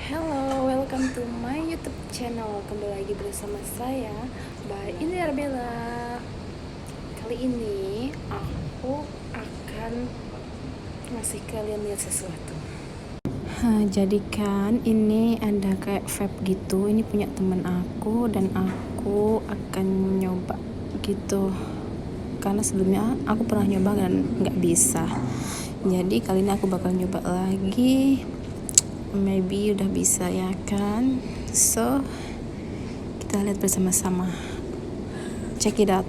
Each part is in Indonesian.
Hello, welcome to my YouTube channel. Kembali lagi bersama saya, Mbak Indi Arbella. Kali ini aku akan ngasih kalian lihat sesuatu. Jadi kan ini ada kayak vape gitu. Ini punya temen aku dan aku akan nyoba gitu. Karena sebelumnya aku pernah nyoba dan nggak bisa. Jadi kali ini aku bakal nyoba lagi. Maybe udah bisa ya kan. So kita lihat bersama-sama. Check it out.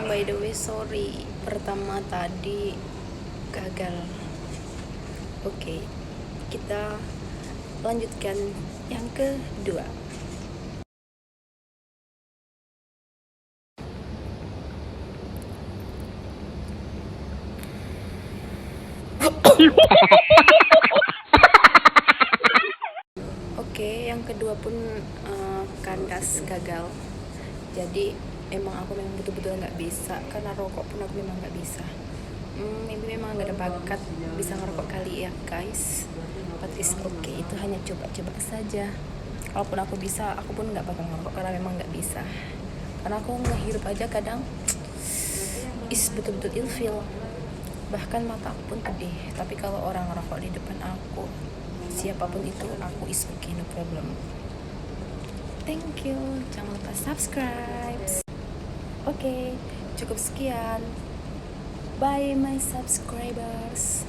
By the way, sorry pertama tadi gagal. Oke, kita lanjutkan yang kedua. Oke, yang kedua pun kandas, gagal. Jadi emang aku memang betul-betul nggak bisa, karena rokok pun aku memang nggak bisa. Maybe memang nggak ada bakat bisa ngerokok kali ya guys. But it's okay, itu hanya coba-coba saja. Kalaupun aku bisa, aku pun nggak bakal ngerokok karena memang nggak bisa. Karena aku ngehirup aja kadang is betul-betul ilfeel. Bahkan mata aku pun pedih. Tapi kalau orang ngerokok di depan aku, siapapun itu, aku is okay, no problem. Thank you. Jangan lupa subscribe. Oke, cukup sekian. Bye my subscribers.